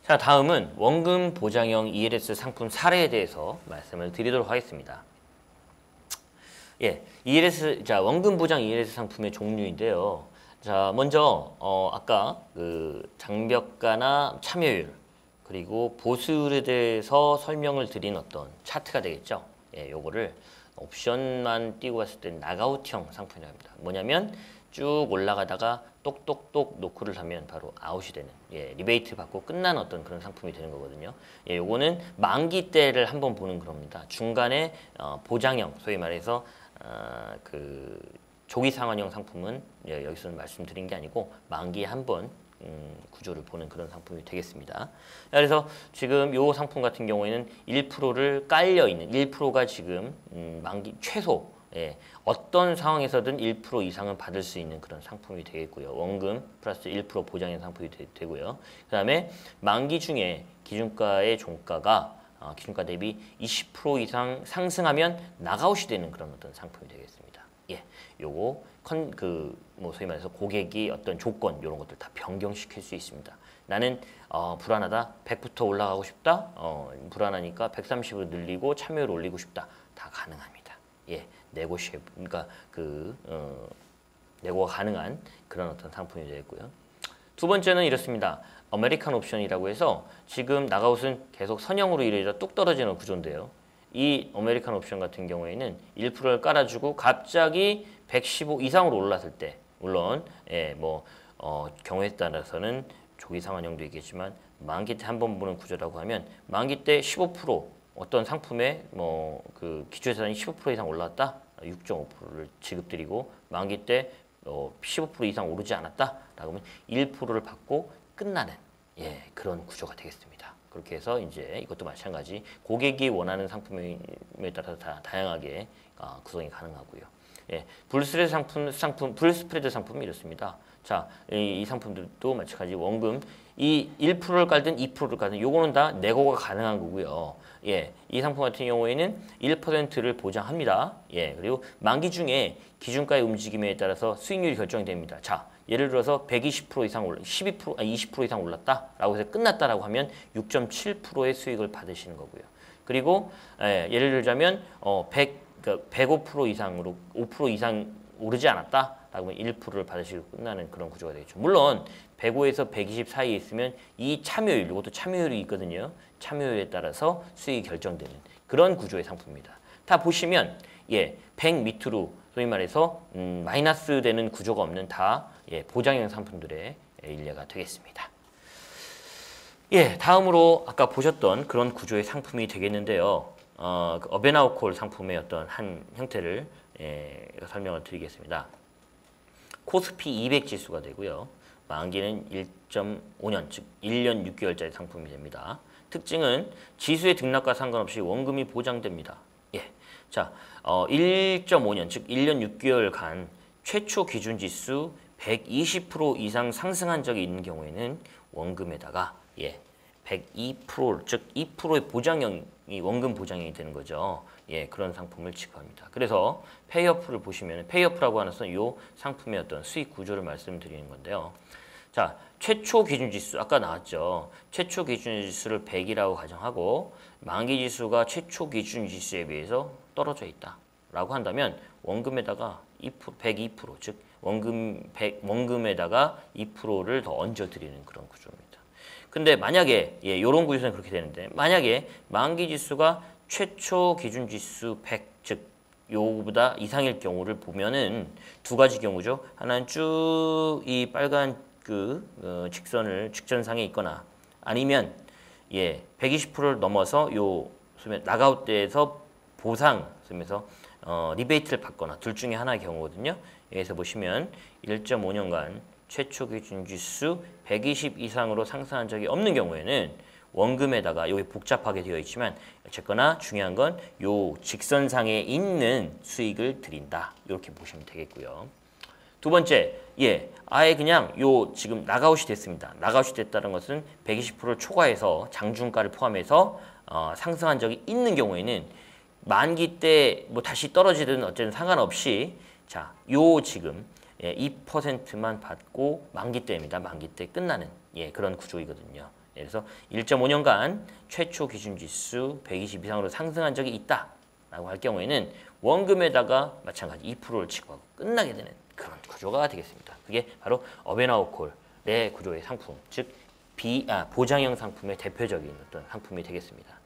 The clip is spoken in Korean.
자, 다음은 원금 보장형 ELS 상품 사례에 대해서 말씀을 드리도록 하겠습니다. 예, ELS, 자, 원금 보장 ELS 상품의 종류인데요. 자, 먼저 아까 그 장벽가나 참여율 그리고 보수율에 대해서 설명을 드린 어떤 차트가 되겠죠. 예, 요거를 옵션만 띄고 갔을 때 나가웃형 상품이라고 합니다. 뭐냐면 쭉 올라가다가 똑똑똑 노크를 하면 바로 아웃이 되는, 예, 리베이트 받고 끝난 어떤 그런 상품이 되는 거거든요. 예, 요거는 만기 때를 한번 보는 겁니다. 중간에 보장형, 소위 말해서 그 조기 상환형 상품은, 예, 여기서는 말씀드린 게 아니고 만기에 한번 구조를 보는 그런 상품이 되겠습니다. 그래서 지금 이 상품 같은 경우에는 1%를 깔려 있는 1%가 지금 만기 최소, 예, 어떤 상황에서든 1% 이상은 받을 수 있는 그런 상품이 되겠고요. 원금 플러스 1% 보장형 상품이 되고요. 그 다음에 만기 중에 기준가의 종가가 기준가 대비 20% 이상 상승하면 나가웃이 되는 그런 어떤 상품이 되겠습니다. 예, 요거 뭐 소위 말해서 고객이 어떤 조건 이런 것들 다 변경시킬 수 있습니다. 나는 불안하다, 100부터 올라가고 싶다, 불안하니까 130으로 늘리고 참여율 올리고 싶다, 다 가능합니다. 예, 그러니까 내고가 가능한 그런 어떤 상품이 되겠고요. 두 번째는 이렇습니다. 아메리칸 옵션이라고 해서 지금 나가웃은 계속 선형으로 이루어져 뚝 떨어지는 구조인데요. 이 아메리칸 옵션 같은 경우에는 1%를 깔아주고 갑자기 115 이상으로 올랐을 때, 물론 예, 경우에 따라서는 조기 상환형도 있겠지만 만기 때 한 번 보는 구조라고 하면 만기 때 15% 어떤 상품의 그 기초자산이 15% 이상 올랐다, 6.5%를 지급드리고 만기 때 15% 이상 오르지 않았다라고 하면 1%를 받고 끝나는, 예, 그런 구조가 되겠습니다. 그렇게 해서 이제 이것도 마찬가지 고객이 원하는 상품에 따라서 다 다양하게 구성이 가능하고요. 예, 불스프레드 상품이 이렇습니다. 자, 이 상품들도 마찬가지 원금 이 1%를 깔든 2%를 깔든 요거는 다 내고가 가능한 거고요. 예, 이 상품 같은 경우에는 1%를 보장합니다. 예, 그리고 만기 중에 기준가의 움직임에 따라서 수익률이 결정됩니다. 자, 예를 들어서 120% 이상 20% 이상 올랐다라고 해서 끝났다라고 하면 6.7%의 수익을 받으시는 거고요. 그리고 예를 들자면 105% 이상으로 5% 이상 오르지 않았다라고 하면 1%를 받으시고 끝나는 그런 구조가 되겠죠. 물론 105에서 120 사이에 있으면 이 참여율, 이것도 참여율이 있거든요. 참여율에 따라서 수익이 결정되는 그런 구조의 상품입니다. 다 보시면, 예, 100 밑으로 소위 말해서 마이너스 되는 구조가 없는 다, 예, 보장형 상품들의 일례가 되겠습니다. 예, 다음으로 아까 보셨던 그런 구조의 상품이 되겠는데요. 어벤하우콜 상품의 어떤 한 형태를 설명을 드리겠습니다. 코스피 200 지수가 되고요. 만기는 1.5년, 즉 1년 6개월짜리 상품이 됩니다. 특징은 지수의 등락과 상관없이 원금이 보장됩니다. 예, 자, 1.5년, 즉 1년 6개월간 최초 기준 지수 120% 이상 상승한 적이 있는 경우에는 원금에다가, 예, 102%, 즉 2%의 보장형이 원금 보장형이 되는 거죠. 예, 그런 상품을 지급합니다. 그래서 페이어프를 보시면 페이어프라고 하는 것은 이 상품의 어떤 수익 구조를 말씀드리는 건데요. 자, 최초 기준 지수 아까 나왔죠. 최초 기준 지수를 100이라고 가정하고 만기 지수가 최초 기준 지수에 비해서 떨어져 있다라고 한다면 원금에다가 102%, 즉 원금에다가 2%를 더 얹어 드리는 그런 구조입니다. 근데 만약에, 예, 이런 구조는 그렇게 되는데, 만약에 만기 지수가 최초 기준 지수 100, 즉 요거보다 이상일 경우를 보면은 두 가지 경우죠. 하나는 쭉 이 빨간 직선상에 있거나, 아니면, 예, 120%를 넘어서 요 나가웃 때에서 보상, 그래서 리베이트를 받거나 둘 중에 하나의 경우거든요. 여기서 보시면 1.5년간 최초 기준 지수 120 이상으로 상승한 적이 없는 경우에는 원금에다가, 여기 복잡하게 되어 있지만 어쨌거나 중요한 건 요 직선상에 있는 수익을 드린다, 이렇게 보시면 되겠고요. 두 번째, 예, 아예 그냥 요 지금 나가웃이 됐습니다. 나가웃이 됐다는 것은 120%를 초과해서 장중가를 포함해서 상승한 적이 있는 경우에는 만기 때 뭐 다시 떨어지든 어쨌든 상관없이, 자, 요 지금, 예, 2%만 받고 만기 때입니다. 만기 때 끝나는, 예, 그런 구조이거든요. 그래서 1.5년간 최초 기준지수 120 이상으로 상승한 적이 있다라고 할 경우에는 원금에다가 마찬가지 2%를 취급하고 끝나게 되는 그런 구조가 되겠습니다. 그게 바로 어벤하우콜의 구조의 상품, 즉 보장형 상품의 대표적인 어떤 상품이 되겠습니다.